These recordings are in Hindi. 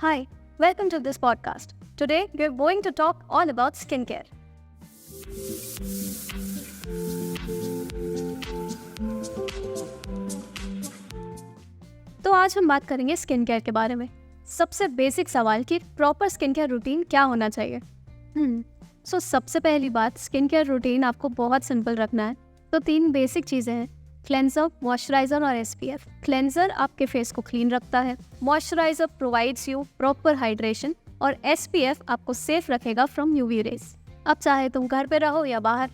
Hi, welcome to this podcast. Today we're going to talk all about skincare. तो आज हम बात करेंगे स्किन केयर के बारे में। सबसे बेसिक सवाल कि प्रॉपर स्किन केयर रूटीन क्या होना चाहिए। सबसे पहली बात, स्किन केयर रूटीन आपको बहुत सिंपल रखना है। तो 3 बेसिक चीज़ें हैं, क्लेंजर, मॉइस्चराइजर और SPF। क्लेंजर आपके फेस को क्लीन रखता है, moisturiser provides you proper hydration और SPF आपको सेफ रखेगा फ्रॉम UV रेज। अब चाहे तुम घर पे रहो या बाहर,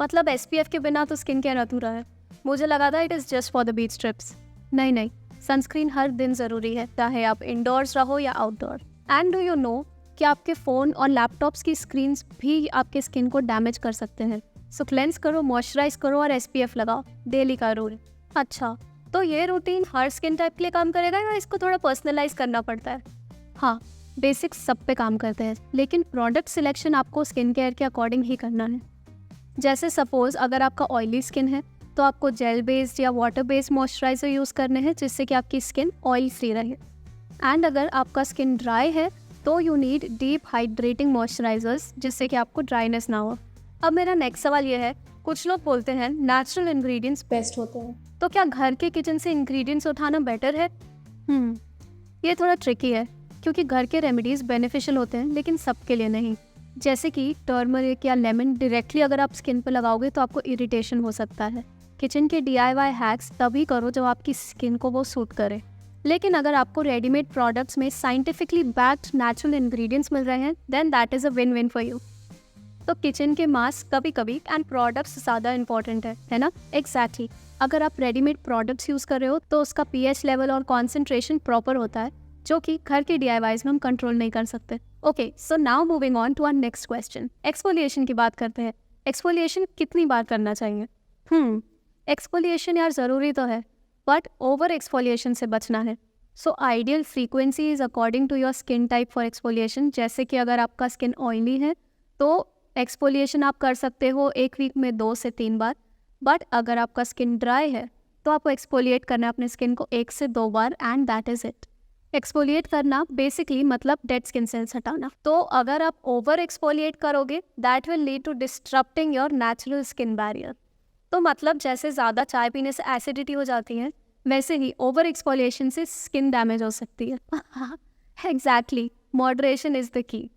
मतलब SPF के बिना तो स्किन केयर अधूरा है। मुझे लगा था it is just for the beach trips. नहीं, सनस्क्रीन हर दिन ज़रूरी है, चाहे आप इंडोर्स रहो या outdoor. And do you know कि आपके फ़ोन और लैपटॉप्स की स्क्रीन्स भी आपके स्किन को डैमेज कर सकते हैं। सो क्लेंस करो, मॉइस्चराइज करो और SPF लगाओ, डेली का रूल। अच्छा, तो ये रूटीन हर स्किन टाइप के लिए काम करेगा या इसको थोड़ा पर्सनलाइज करना पड़ता है? हाँ, बेसिक्स सब पे काम करते हैं, लेकिन प्रोडक्ट सिलेक्शन आपको स्किन केयर के अकॉर्डिंग ही करना है। जैसे सपोज अगर आपका ऑयली स्किन है तो आपको जेल बेस्ड या वाटर बेस्ड मॉइस्चराइजर यूज़ करने हैं जिससे कि आपकी स्किन ऑयल फ्री रहे। एंड अगर आपका स्किन ड्राई है तो you need deep hydrating moisturisers जिससे कि आपको ड्राइनेस ना हो। अब मेरा नेक्स्ट सवाल ये है, कुछ लोग बोलते हैं नेचुरल इंग्रेडिएंट्स बेस्ट होते हैं, तो क्या घर के किचन से इंग्रेडिएंट्स उठाना बेटर है? ये थोड़ा ट्रिकी है क्योंकि घर के रेमेडीज़ बेनिफिशियल होते हैं लेकिन सबके लिए नहीं। जैसे कि टर्मरिक या लेमन डायरेक्टली अगर आप स्किन पर लगाओगे तो आपको इरिटेशन हो सकता है। किचन के DIY हैक्स तभी करो जब आपकी स्किन को वो सूट करे। लेकिन अगर आपको रेडीमेड प्रोडक्ट्स में साइंटिफिकली बैक्ड नेचुरल इंग्रेडिएंट्स मिल रहे हैं then that is a win win for you. तो किचन के मास्क कभी कभी एंड प्रोडक्ट्स ज़्यादा इंपॉर्टेंट है ना? एग्जैक्टली। अगर आप रेडीमेड प्रोडक्ट्स यूज़ कर रहे हो तो उसका pH लेवल और कॉन्सेंट्रेशन प्रॉपर होता है जो कि घर के DIYs में हम कंट्रोल नहीं कर सकते। Okay, so now moving on to our next question, exfoliation की बात करते हैं। एक्सफोलिएशन कितनी बार करना चाहिए? एक्सफोलिएशन यार ज़रूरी तो है बट ओवर एक्सफोलिएशन से बचना है। So ideal frequency is according to your skin type for exfoliation. जैसे कि अगर आपका स्किन ऑयली है तो एक्सफोलिएशन आप कर सकते हो 1 वीक में 2 से 3 बार, बट अगर आपका स्किन ड्राई है तो आपको एक्सफोलिएट करना है अपने स्किन को 1 से 2 बार and that is it. Exfoliate करना बेसिकली मतलब डेड स्किन सेल्स हटाना। तो अगर आप ओवर एक्सफोलिएट करोगे that will lead to disrupting your natural skin barrier. तो मतलब जैसे ज़्यादा चाय पीने से एसिडिटी हो जाती है वैसे ही ओवर एक्सफोलिएशन से स्किन डैमेज हो सकती है। Exactly, moderation is the key.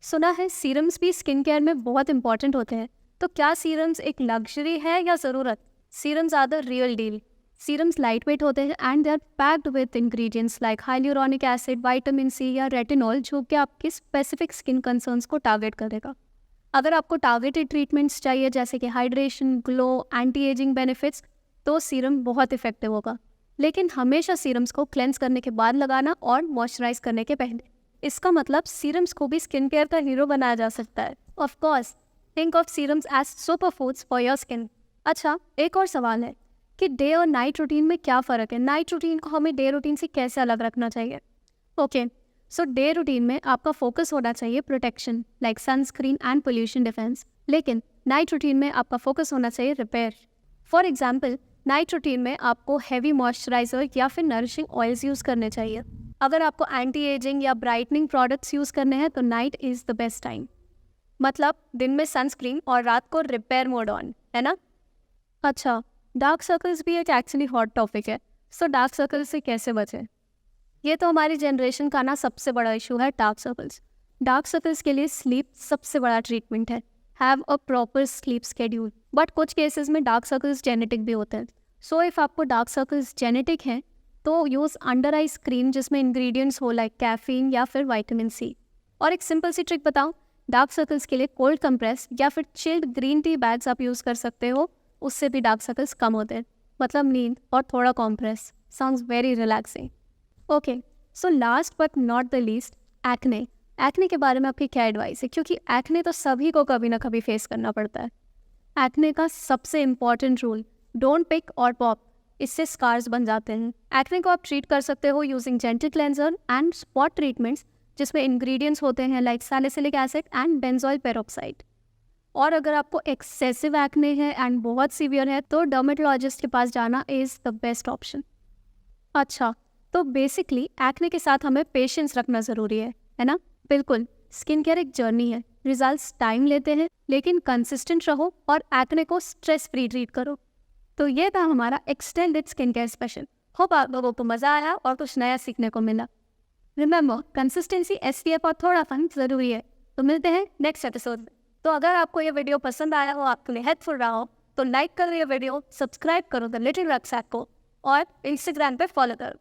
सुना है सीरम्स भी स्किन केयर में बहुत इंपॉर्टेंट होते हैं, तो क्या सीरम्स एक लग्जरी है या ज़रूरत? Serums are the real deal. Serums light weight होते हैं and they are packed with ingredients like hyaluronic acid, vitamin C या रेटिनॉल जो कि आपके स्पेसिफिक स्किन कंसर्न्स को टारगेट करेगा। अगर आपको टारगेटेड ट्रीटमेंट्स चाहिए जैसे कि hydration, glow, anti ageing benefits, तो सीरम बहुत इफेक्टिव होगा। लेकिन हमेशा सीरम्स को क्लेंस करने के बाद लगाना और मॉइस्चराइज करने के पहले। इसका मतलब सीरम्स को भी स्किन केयर का हीरो बनाया जा सकता है। Of course, think of serums as super foods for your skin. अच्छा, एक और सवाल है कि डे और नाइट रूटीन में क्या फ़र्क है? नाइट रूटीन को हमें डे रूटीन से कैसे अलग रखना चाहिए? ओके, सो डे रूटीन में आपका फोकस होना चाहिए protection like sunscreen and pollution defence, लेकिन नाइट रूटीन में आपका फोकस होना चाहिए repair. For example, night routine में आपको हैवी मॉइस्चराइजर या फिर नरिशिंग ऑयल्स यूज़ करने चाहिए। अगर आपको एंटी एजिंग या ब्राइटनिंग प्रोडक्ट्स यूज़ करने हैं तो night is the best time. मतलब दिन में सनस्क्रीन और रात को रिपेयर मोड ऑन, है ना? अच्छा, डार्क सर्कल्स भी एक एक्चुअली हॉट टॉपिक है। सो डार्क सर्कल्स से कैसे बचें? ये तो हमारी जनरेशन का ना सबसे बड़ा इशू है, डार्क सर्कल्स। डार्क सर्कल्स के लिए स्लीप सबसे बड़ा ट्रीटमेंट है। Have a proper sleep schedule. But कुछ केसेस में डार्क सर्कल्स जेनेटिक भी होते हैं। सो इफ़ आपको डार्क सर्कल्स जेनेटिक हैं तो यूज़ अंडर आइज क्रीम जिसमें इंग्रेडिएंट्स हो लाइक कैफीन या फिर विटामिन C। और एक सिंपल सी ट्रिक बताऊं, डार्क सर्कल्स के लिए कोल्ड कंप्रेस या फिर चिल्ड ग्रीन टी बैग्स आप यूज़ कर सकते हो, उससे भी डार्क सर्कल्स कम होते हैं। मतलब नींद और थोड़ा compress sounds very relaxing. Okay, so last but not the least, acne. Acne के बारे में आपकी क्या एडवाइस है? क्योंकि एक्ने तो सभी को कभी ना कभी फेस करना पड़ता है। एक्ने का सबसे इम्पॉर्टेंट रूल, डोंट पिक और पॉप, इससे स्कार्स बन जाते हैं। एक्ने को आप ट्रीट कर सकते हो using gentle cleanser and spot treatments जिसमें इंग्रेडिएंट्स होते हैं like salicylic acid and benzoyl peroxide. और अगर आपको एक्सेसिव एक्ने है एंड बहुत सीवियर है तो डर्मेटोलॉजिस्ट के पास जाना इज़ द बेस्ट ऑप्शन। अच्छा, तो बेसिकली एक्ने के साथ हमें पेशेंस रखना ज़रूरी है ना? बिल्कुल, स्किन केयर एक जर्नी है, रिजल्ट्स टाइम लेते हैं, लेकिन कंसिस्टेंट रहो और एक्ने को स्ट्रेस फ्री ट्रीट करो। तो ये था हमारा extended skin care special. Hope आप लोगों को मज़ा आया और कुछ नया सीखने को मिला। रिमेंबर, कंसिस्टेंसी, SPF और थोड़ा फन ज़रूरी है। तो मिलते हैं नेक्स्ट एपिसोड में। तो अगर आपको ये वीडियो पसंद आया हो, आपके लिए हेल्पफुल रहा हो, तो लाइक करो ये वीडियो, सब्सक्राइब करो द लिटिल रक्सैक को और इंस्टाग्राम पे फॉलो करो।